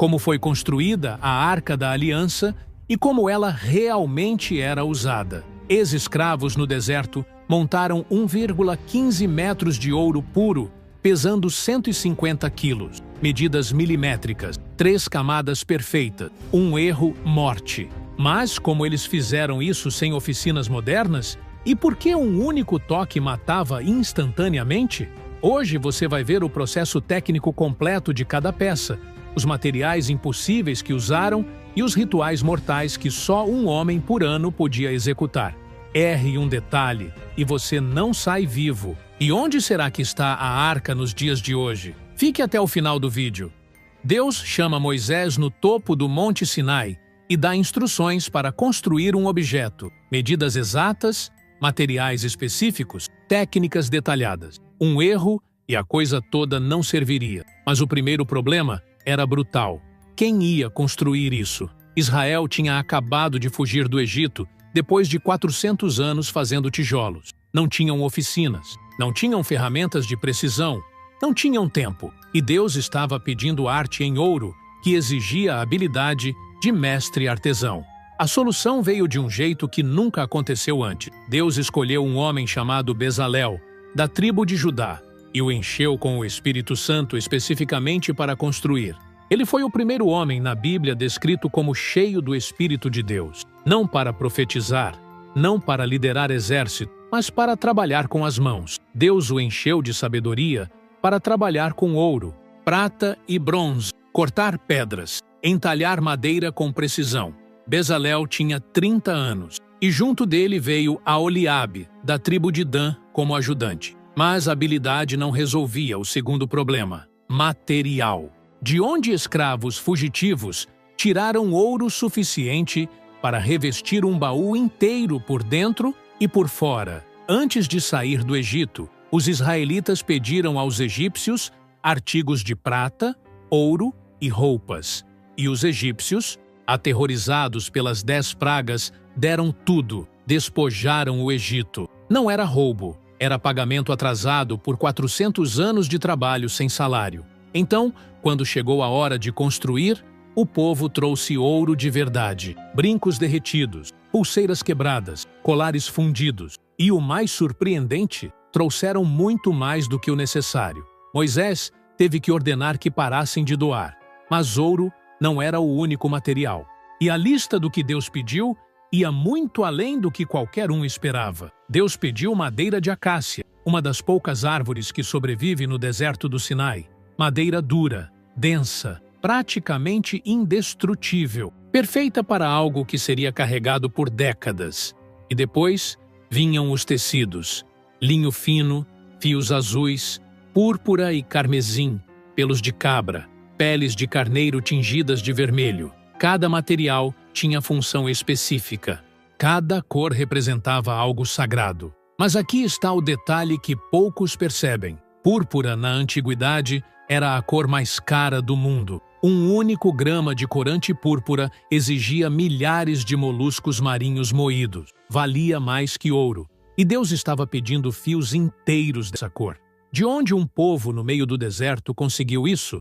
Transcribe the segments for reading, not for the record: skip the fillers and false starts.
como foi construída a Arca da Aliança e como ela realmente era usada. Ex-escravos no deserto montaram 1,15 metros de ouro puro, pesando 150 quilos, medidas milimétricas, 3 camadas perfeitas, um erro, morte. Mas como eles fizeram isso sem oficinas modernas? E por que um único toque matava instantaneamente? Hoje você vai ver o processo técnico completo de cada peça, os materiais impossíveis que usaram e os rituais mortais que só um homem por ano podia executar. Erre um detalhe e você não sai vivo. E onde será que está a arca nos dias de hoje? Fique até o final do vídeo. Deus chama Moisés no topo do Monte Sinai e dá instruções para construir um objeto, medidas exatas, materiais específicos, técnicas detalhadas. Um erro e a coisa toda não serviria. Mas o primeiro problema era brutal. Quem ia construir isso? Israel tinha acabado de fugir do Egito depois de 400 anos fazendo tijolos. Não tinham oficinas, não tinham ferramentas de precisão, não tinham tempo. E Deus estava pedindo arte em ouro, que exigia a habilidade de mestre artesão. A solução veio de um jeito que nunca aconteceu antes. Deus escolheu um homem chamado Bezalel, da tribo de Judá, e o encheu com o Espírito Santo especificamente para construir. Ele foi o primeiro homem na Bíblia descrito como cheio do Espírito de Deus, não para profetizar, não para liderar exército, mas para trabalhar com as mãos. Deus o encheu de sabedoria para trabalhar com ouro, prata e bronze, cortar pedras, entalhar madeira com precisão. Bezalel tinha 30 anos, e junto dele veio Aholiabe, da tribo de Dan, como ajudante. Mas a habilidade não resolvia o segundo problema: material. De onde escravos fugitivos tiraram ouro suficiente para revestir um baú inteiro por dentro e por fora? Antes de sair do Egito, os israelitas pediram aos egípcios artigos de prata, ouro e roupas. E os egípcios, aterrorizados pelas 10 pragas, deram tudo, despojaram o Egito. Não era roubo, era pagamento atrasado por 400 anos de trabalho sem salário. Então, quando chegou a hora de construir, o povo trouxe ouro de verdade, brincos derretidos, pulseiras quebradas, colares fundidos e, o mais surpreendente, trouxeram muito mais do que o necessário. Moisés teve que ordenar que parassem de doar, mas ouro não era o único material. E a lista do que Deus pediu ia muito além do que qualquer um esperava. Deus pediu madeira de acácia, uma das poucas árvores que sobrevive no deserto do Sinai. Madeira dura, densa, praticamente indestrutível, perfeita para algo que seria carregado por décadas. E depois vinham os tecidos: linho fino, fios azuis, púrpura e carmesim, pelos de cabra, peles de carneiro tingidas de vermelho. Cada material tinha função específica. Cada cor representava algo sagrado. Mas aqui está o detalhe que poucos percebem. Púrpura, na antiguidade, era a cor mais cara do mundo. Um único grama de corante púrpura exigia milhares de moluscos marinhos moídos. Valia mais que ouro. E Deus estava pedindo fios inteiros dessa cor. De onde um povo no meio do deserto conseguiu isso?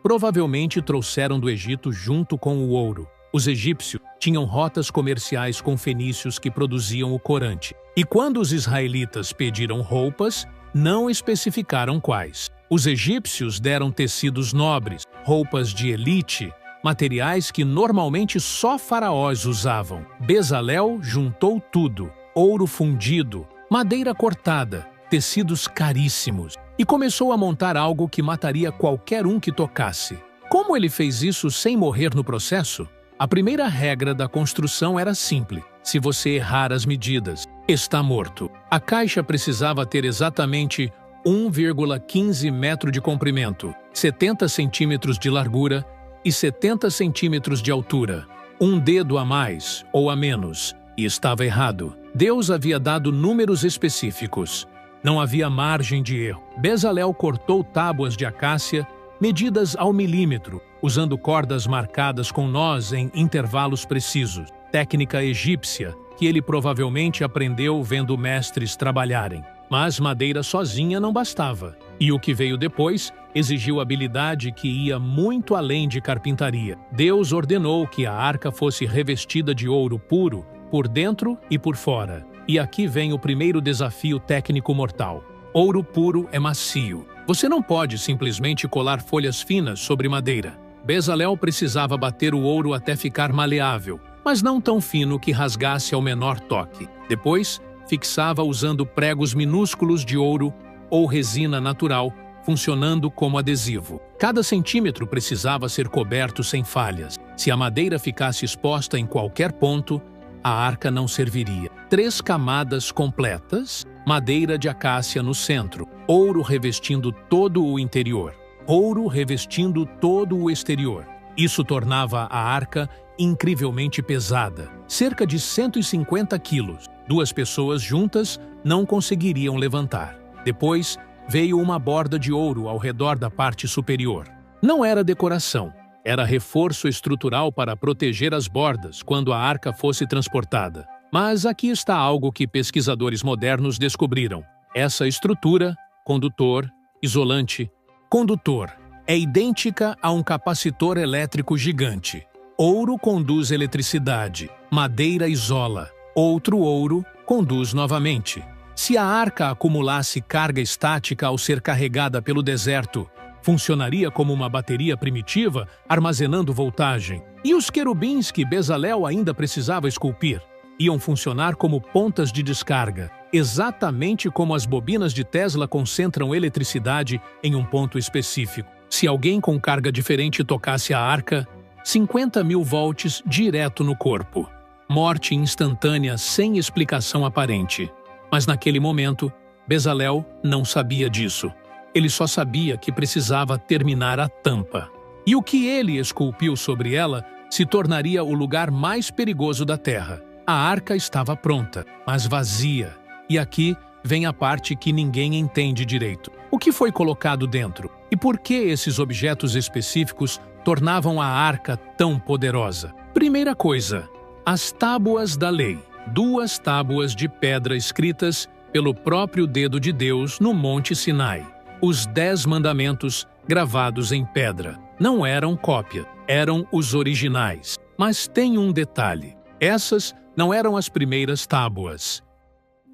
Provavelmente trouxeram do Egito junto com o ouro. Os egípcios tinham rotas comerciais com fenícios que produziam o corante. E quando os israelitas pediram roupas, não especificaram quais. Os egípcios deram tecidos nobres, roupas de elite, materiais que normalmente só faraós usavam. Bezalel juntou tudo: ouro fundido, madeira cortada, tecidos caríssimos, e começou a montar algo que mataria qualquer um que tocasse. Como ele fez isso sem morrer no processo? A primeira regra da construção era simples: se você errar as medidas, está morto. A caixa precisava ter exatamente 1,15 metro de comprimento, 70 centímetros de largura e 70 centímetros de altura. Um dedo a mais ou a menos, e estava errado. Deus havia dado números específicos. Não havia margem de erro. Bezalel cortou tábuas de acácia medidas ao milímetro, usando cordas marcadas com nós em intervalos precisos. Técnica egípcia, que ele provavelmente aprendeu vendo mestres trabalharem. Mas madeira sozinha não bastava. E o que veio depois exigiu habilidade que ia muito além de carpintaria. Deus ordenou que a arca fosse revestida de ouro puro, por dentro e por fora. E aqui vem o primeiro desafio técnico mortal. Ouro puro é macio. Você não pode simplesmente colar folhas finas sobre madeira. Bezalel precisava bater o ouro até ficar maleável, mas não tão fino que rasgasse ao menor toque. Depois, fixava usando pregos minúsculos de ouro ou resina natural, funcionando como adesivo. Cada centímetro precisava ser coberto sem falhas. Se a madeira ficasse exposta em qualquer ponto, a arca não serviria. 3 camadas completas, madeira de acácia no centro, ouro revestindo todo o interior, ouro revestindo todo o exterior. Isso tornava a arca incrivelmente pesada, cerca de 150 quilos. 2 pessoas juntas não conseguiriam levantar. Depois, veio uma borda de ouro ao redor da parte superior. Não era decoração, era reforço estrutural para proteger as bordas quando a arca fosse transportada. Mas aqui está algo que pesquisadores modernos descobriram. Essa estrutura, condutor, isolante, condutor, é idêntica a um capacitor elétrico gigante. Ouro conduz eletricidade, madeira isola, outro ouro conduz novamente. Se a arca acumulasse carga estática ao ser carregada pelo deserto, funcionaria como uma bateria primitiva, armazenando voltagem. E os querubins que Bezalel ainda precisava esculpir iam funcionar como pontas de descarga, exatamente como as bobinas de Tesla concentram eletricidade em um ponto específico. Se alguém com carga diferente tocasse a arca, 50.000 volts direto no corpo. Morte instantânea sem explicação aparente. Mas naquele momento, Bezalel não sabia disso. Ele só sabia que precisava terminar a tampa. E o que ele esculpiu sobre ela se tornaria o lugar mais perigoso da terra. A arca estava pronta, mas vazia. E aqui vem a parte que ninguém entende direito. O que foi colocado dentro? E por que esses objetos específicos tornavam a arca tão poderosa? Primeira coisa, as tábuas da lei. 2 tábuas de pedra escritas pelo próprio dedo de Deus no Monte Sinai. Os 10 mandamentos gravados em pedra. Não eram cópia, eram os originais. Mas tem um detalhe. Essas não eram as primeiras tábuas.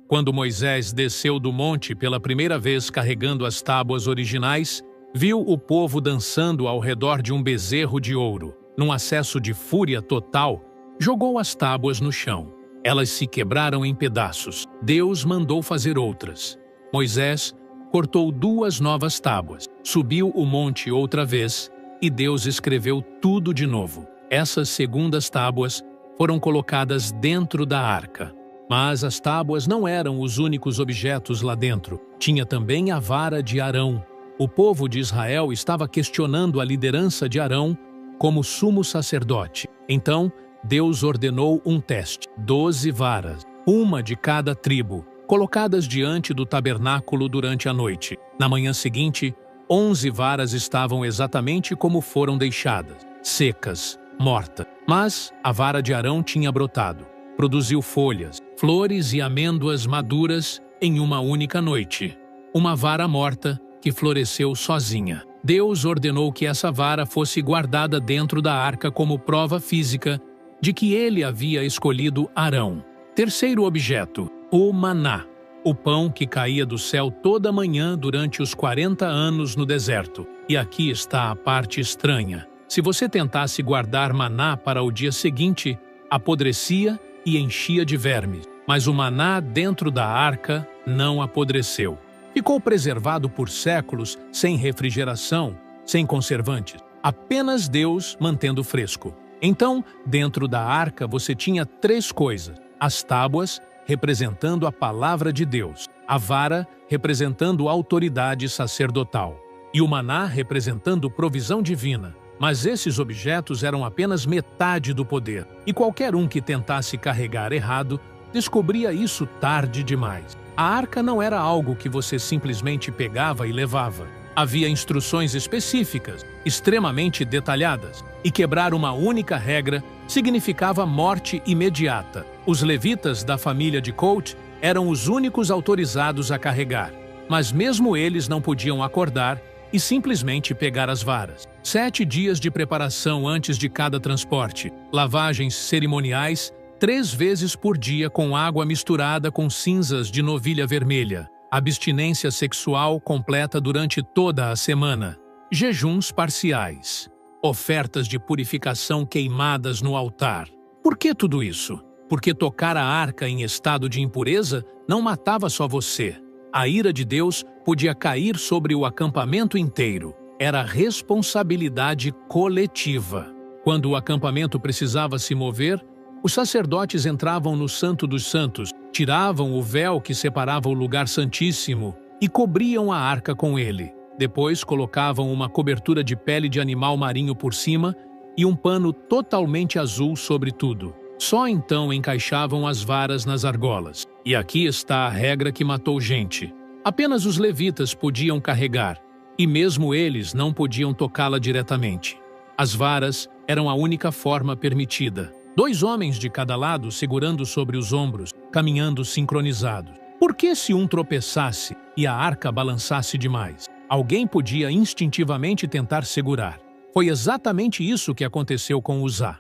Quando Moisés desceu do monte pela primeira vez carregando as tábuas originais, viu o povo dançando ao redor de um bezerro de ouro. Num acesso de fúria total, jogou as tábuas no chão. Elas se quebraram em pedaços. Deus mandou fazer outras. Moisés cortou 2 novas tábuas, subiu o monte outra vez e Deus escreveu tudo de novo. Essas segundas tábuas foram colocadas dentro da arca. Mas as tábuas não eram os únicos objetos lá dentro. Tinha também a vara de Arão. O povo de Israel estava questionando a liderança de Arão como sumo sacerdote. Então, Deus ordenou um teste, 12 varas, uma de cada tribo, colocadas diante do tabernáculo durante a noite. Na manhã seguinte, 11 varas estavam exatamente como foram deixadas, secas, mortas. Mas a vara de Arão tinha brotado, produziu folhas, flores e amêndoas maduras em uma única noite. Uma vara morta que floresceu sozinha. Deus ordenou que essa vara fosse guardada dentro da arca como prova física de que ele havia escolhido Arão. Terceiro objeto, o maná, o pão que caía do céu toda manhã durante os 40 anos no deserto. E aqui está a parte estranha. Se você tentasse guardar maná para o dia seguinte, apodrecia e enchia de vermes. Mas o maná dentro da arca não apodreceu. Ficou preservado por séculos, sem refrigeração, sem conservantes. Apenas Deus mantendo fresco. Então, dentro da arca você tinha 3 coisas. As tábuas, representando a palavra de Deus. A vara, representando a autoridade sacerdotal. E o maná, representando provisão divina. Mas esses objetos eram apenas metade do poder. E qualquer um que tentasse carregar errado, descobria isso tarde demais. A arca não era algo que você simplesmente pegava e levava. Havia instruções específicas, extremamente detalhadas, e quebrar uma única regra significava morte imediata. Os levitas da família de Coat eram os únicos autorizados a carregar, mas mesmo eles não podiam acordar e simplesmente pegar as varas. 7 dias de preparação antes de cada transporte, lavagens cerimoniais 3 vezes por dia com água misturada com cinzas de novilha vermelha, abstinência sexual completa durante toda a semana, jejuns parciais, ofertas de purificação queimadas no altar. Por que tudo isso? Porque tocar a arca em estado de impureza não matava só você. A ira de Deus podia cair sobre o acampamento inteiro. Era responsabilidade coletiva. Quando o acampamento precisava se mover, os sacerdotes entravam no Santo dos Santos, tiravam o véu que separava o lugar santíssimo e cobriam a arca com ele. Depois colocavam uma cobertura de pele de animal marinho por cima e um pano totalmente azul sobre tudo. Só então encaixavam as varas nas argolas. E aqui está a regra que matou gente. Apenas os levitas podiam carregar, e mesmo eles não podiam tocá-la diretamente. As varas eram a única forma permitida. 2 homens de cada lado segurando sobre os ombros, caminhando sincronizados. Por que se um tropeçasse e a arca balançasse demais? Alguém podia instintivamente tentar segurar. Foi exatamente isso que aconteceu com Uzá.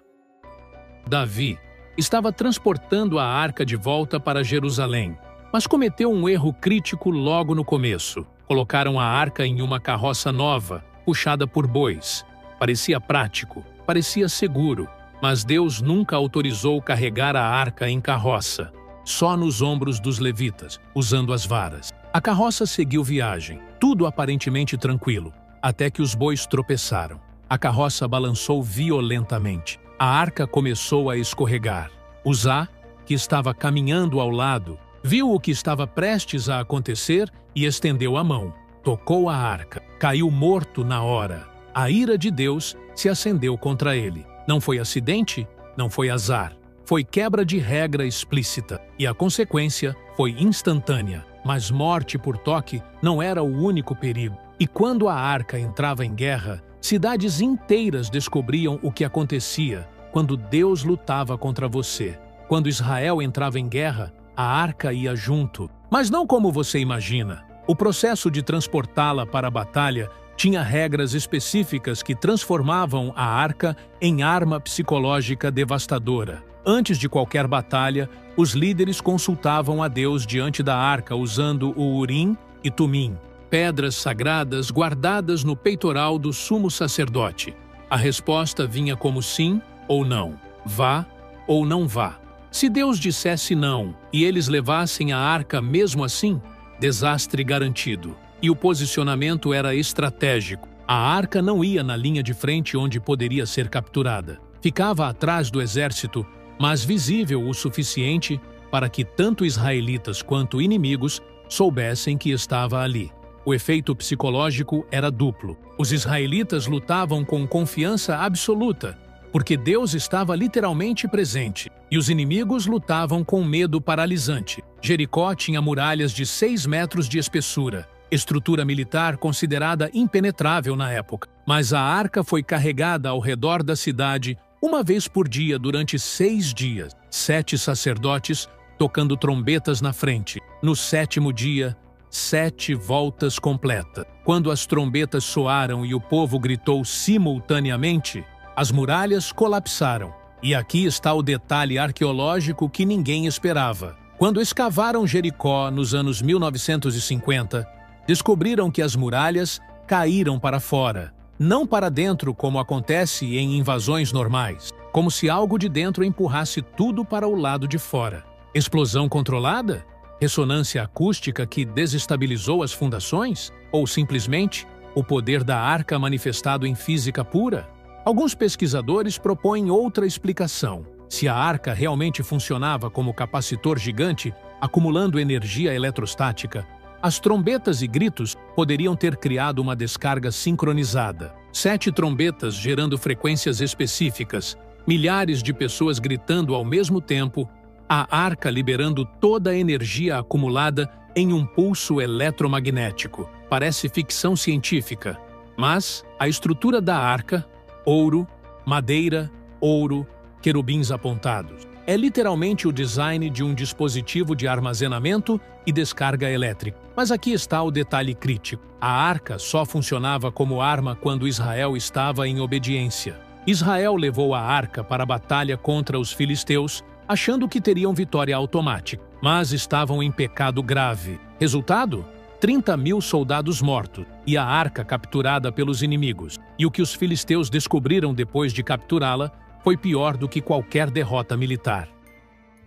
Davi estava transportando a arca de volta para Jerusalém, mas cometeu um erro crítico logo no começo. Colocaram a arca em uma carroça nova, puxada por bois. Parecia prático, parecia seguro, mas Deus nunca autorizou carregar a arca em carroça, só nos ombros dos levitas, usando as varas. A carroça seguiu viagem, tudo aparentemente tranquilo, até que os bois tropeçaram. A carroça balançou violentamente. A arca começou a escorregar. Uzá, que estava caminhando ao lado, viu o que estava prestes a acontecer e estendeu a mão. Tocou a arca. Caiu morto na hora. A ira de Deus se acendeu contra ele. Não foi acidente, não foi azar. Foi quebra de regra explícita. E a consequência foi instantânea. Mas morte por toque não era o único perigo. E quando a arca entrava em guerra, cidades inteiras descobriam o que acontecia quando Deus lutava contra você. Quando Israel entrava em guerra, a arca ia junto. Mas não como você imagina. O processo de transportá-la para a batalha tinha regras específicas que transformavam a arca em arma psicológica devastadora. Antes de qualquer batalha, os líderes consultavam a Deus diante da arca usando o Urim e Tumim, pedras sagradas guardadas no peitoral do sumo sacerdote. A resposta vinha como sim ou não, vá ou não vá. Se Deus dissesse não e eles levassem a arca mesmo assim, desastre garantido. E o posicionamento era estratégico. A arca não ia na linha de frente onde poderia ser capturada. Ficava atrás do exército, mas visível o suficiente para que tanto israelitas quanto inimigos soubessem que estava ali. O efeito psicológico era duplo. Os israelitas lutavam com confiança absoluta, porque Deus estava literalmente presente, e os inimigos lutavam com medo paralisante. Jericó tinha muralhas de 6 metros de espessura, estrutura militar considerada impenetrável na época. Mas a arca foi carregada ao redor da cidade uma vez por dia durante 6 dias. 7 sacerdotes tocando trombetas na frente. No 7º dia, 7 voltas completas. Quando as trombetas soaram e o povo gritou simultaneamente, as muralhas colapsaram. E aqui está o detalhe arqueológico que ninguém esperava. Quando escavaram Jericó nos anos 1950, descobriram que as muralhas caíram para fora, não para dentro como acontece em invasões normais, como se algo de dentro empurrasse tudo para o lado de fora. Explosão controlada? Ressonância acústica que desestabilizou as fundações? Ou simplesmente o poder da arca manifestado em física pura? Alguns pesquisadores propõem outra explicação. Se a arca realmente funcionava como capacitor gigante, acumulando energia eletrostática, as trombetas e gritos poderiam ter criado uma descarga sincronizada. 7 trombetas gerando frequências específicas, milhares de pessoas gritando ao mesmo tempo, a arca liberando toda a energia acumulada em um pulso eletromagnético. Parece ficção científica, mas a estrutura da arca, ouro, madeira, ouro, querubins apontados. é literalmente o design de um dispositivo de armazenamento e descarga elétrica. Mas aqui está o detalhe crítico. A arca só funcionava como arma quando Israel estava em obediência. Israel levou a arca para a batalha contra os filisteus, achando que teriam vitória automática, mas estavam em pecado grave. Resultado? 30.000 soldados mortos e a arca capturada pelos inimigos. E o que os filisteus descobriram depois de capturá-la foi pior do que qualquer derrota militar.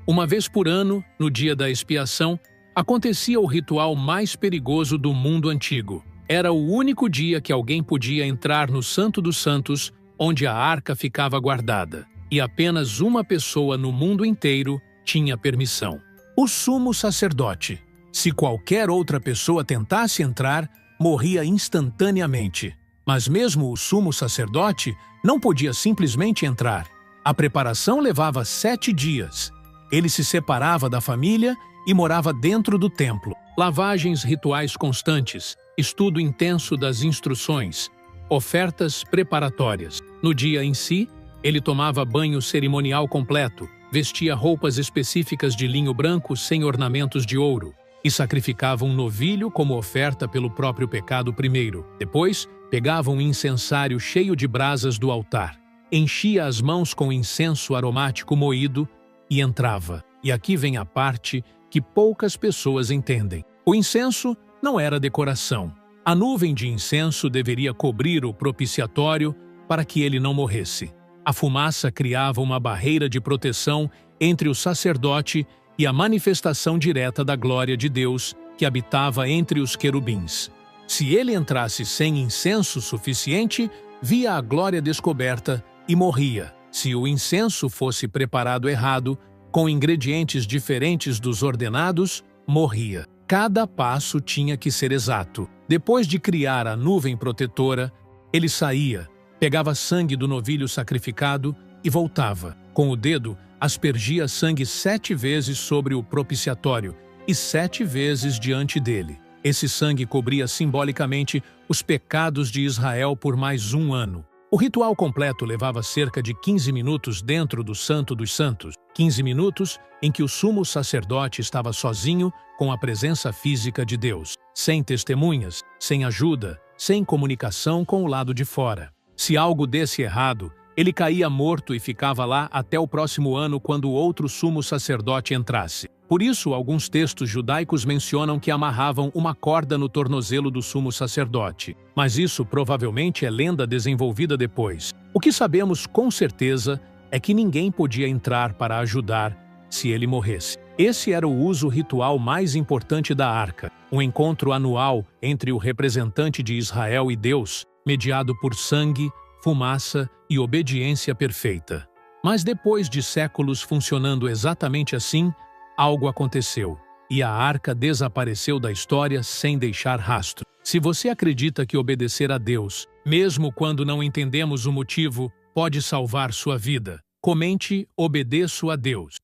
Uma vez por ano, no dia da expiação, acontecia o ritual mais perigoso do mundo antigo. Era o único dia que alguém podia entrar no Santo dos Santos, onde a arca ficava guardada, e apenas uma pessoa no mundo inteiro tinha permissão: o sumo sacerdote. Se qualquer outra pessoa tentasse entrar, morria instantaneamente. Mas mesmo o sumo sacerdote não podia simplesmente entrar. A preparação levava 7 dias. Ele se separava da família e morava dentro do templo. Lavagens rituais constantes, estudo intenso das instruções, ofertas preparatórias. No dia em si, ele tomava banho cerimonial completo, vestia roupas específicas de linho branco sem ornamentos de ouro e sacrificava um novilho como oferta pelo próprio pecado primeiro. Depois, pegava um incensário cheio de brasas do altar, enchia as mãos com incenso aromático moído e entrava. E aqui vem a parte que poucas pessoas entendem. O incenso não era decoração. A nuvem de incenso deveria cobrir o propiciatório para que ele não morresse. A fumaça criava uma barreira de proteção entre o sacerdote e a manifestação direta da glória de Deus que habitava entre os querubins. Se ele entrasse sem incenso suficiente, via a glória descoberta e morria. Se o incenso fosse preparado errado, com ingredientes diferentes dos ordenados, morria. Cada passo tinha que ser exato. Depois de criar a nuvem protetora, ele saía, pegava sangue do novilho sacrificado e voltava. Com o dedo, aspergia sangue 7 vezes sobre o propiciatório e 7 vezes diante dele. Esse sangue cobria simbolicamente os pecados de Israel por mais 1 ano. O ritual completo levava cerca de 15 minutos dentro do Santo dos Santos. 15 minutos em que o sumo sacerdote estava sozinho com a presença física de Deus, sem testemunhas, sem ajuda, sem comunicação com o lado de fora. Se algo desse errado, ele caía morto e ficava lá até o próximo ano quando outro sumo sacerdote entrasse. Por isso, alguns textos judaicos mencionam que amarravam uma corda no tornozelo do sumo sacerdote. Mas isso provavelmente é lenda desenvolvida depois. O que sabemos com certeza é que ninguém podia entrar para ajudar se ele morresse. Esse era o uso ritual mais importante da arca, um encontro anual entre o representante de Israel e Deus, mediado por sangue, fumaça e obediência perfeita. Mas depois de séculos funcionando exatamente assim, algo aconteceu, e a arca desapareceu da história sem deixar rastro. Se você acredita que obedecer a Deus, mesmo quando não entendemos o motivo, pode salvar sua vida, comente "Obedeço a Deus".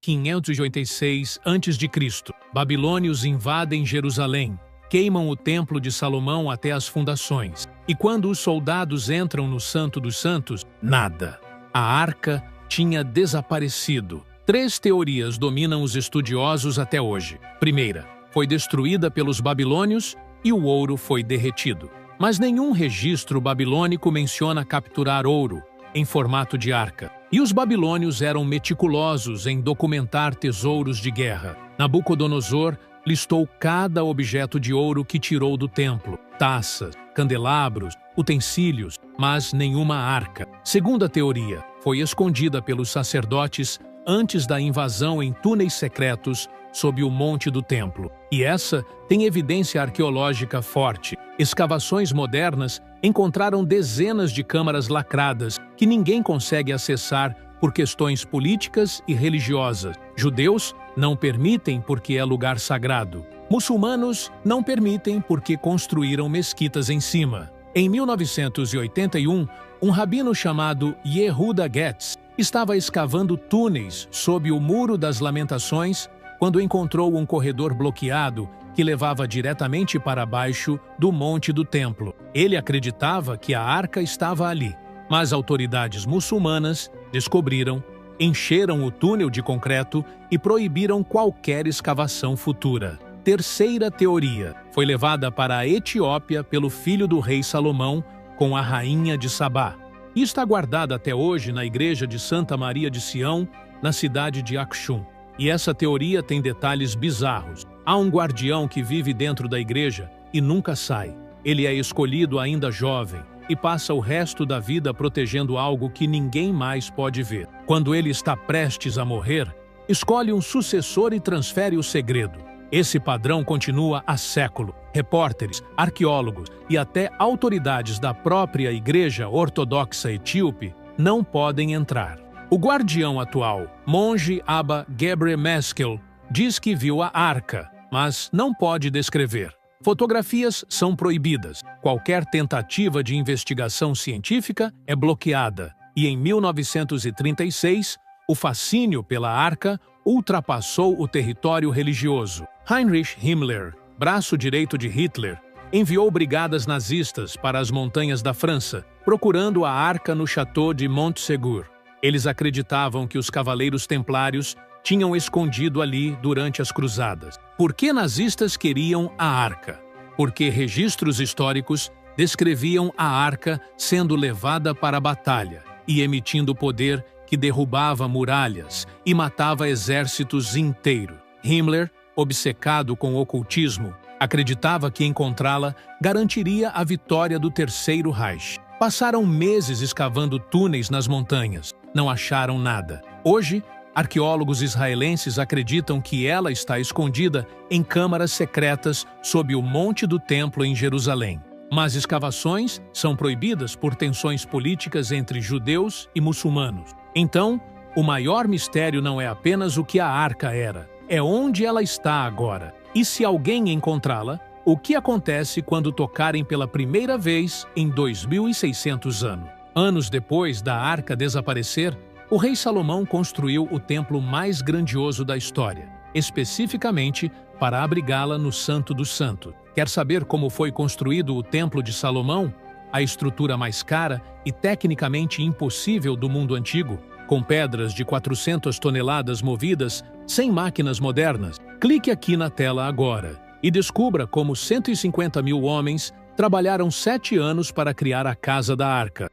586 a.C. Babilônios invadem Jerusalém, queimam o templo de Salomão até as fundações. E quando os soldados entram no Santo dos Santos, nada. A arca tinha desaparecido. 3 teorias dominam os estudiosos até hoje. Primeira, foi destruída pelos babilônios e o ouro foi derretido. Mas nenhum registro babilônico menciona capturar ouro em formato de arca. E os babilônios eram meticulosos em documentar tesouros de guerra. Nabucodonosor listou cada objeto de ouro que tirou do templo: taças, candelabros, utensílios, mas nenhuma arca. Segunda teoria, foi escondida pelos sacerdotes antes da invasão em túneis secretos sob o monte do templo. E essa tem evidência arqueológica forte. Escavações modernas encontraram dezenas de câmaras lacradas que ninguém consegue acessar por questões políticas e religiosas. Judeus não permitem porque é lugar sagrado. Muçulmanos não permitem porque construíram mesquitas em cima. Em 1981, um rabino chamado Yehuda Getz estava escavando túneis sob o Muro das Lamentações quando encontrou um corredor bloqueado que levava diretamente para baixo do monte do templo. Ele acreditava que a arca estava ali, mas autoridades muçulmanas descobriram encheram o túnel de concreto e proibiram qualquer escavação futura. Terceira teoria foi levada para a Etiópia pelo filho do rei Salomão com a rainha de Sabá. E está guardada até hoje na igreja de Santa Maria de Sião, na cidade de Aksum. E essa teoria tem detalhes bizarros. Há um guardião que vive dentro da igreja e nunca sai. Ele é escolhido ainda jovem e passa o resto da vida protegendo algo que ninguém mais pode ver. Quando ele está prestes a morrer, escolhe um sucessor e transfere o segredo. Esse padrão continua há séculos. Repórteres, arqueólogos e até autoridades da própria Igreja Ortodoxa Etíope não podem entrar. O guardião atual, monge Abba Gebre Meskel, diz que viu a arca, mas não pode descrever. Fotografias são proibidas. Qualquer tentativa de investigação científica é bloqueada. E em 1936, o fascínio pela arca ultrapassou o território religioso. Heinrich Himmler, braço direito de Hitler, enviou brigadas nazistas para as montanhas da França, procurando a arca no Château de Montségur. Eles acreditavam que os cavaleiros templários tinham escondido ali durante as cruzadas. Por que nazistas queriam a arca? Porque registros históricos descreviam a arca sendo levada para a batalha e emitindo poder que derrubava muralhas e matava exércitos inteiros. Himmler, obcecado com o ocultismo, acreditava que encontrá-la garantiria a vitória do Terceiro Reich. Passaram meses escavando túneis nas montanhas. Não acharam nada. Hoje, arqueólogos israelenses acreditam que ela está escondida em câmaras secretas sob o Monte do Templo em Jerusalém. Mas escavações são proibidas por tensões políticas entre judeus e muçulmanos. Então, o maior mistério não é apenas o que a arca era, é onde ela está agora. E se alguém encontrá-la, o que acontece quando tocarem pela primeira vez em 2.600 anos? Anos depois da arca desaparecer, o rei Salomão construiu o templo mais grandioso da história, especificamente para abrigá-la no Santo dos Santos. Quer saber como foi construído o Templo de Salomão? A estrutura mais cara e tecnicamente impossível do mundo antigo, com pedras de 400 toneladas movidas sem máquinas modernas. Clique aqui na tela agora e descubra como 150 mil homens trabalharam 7 anos para criar a Casa da Arca.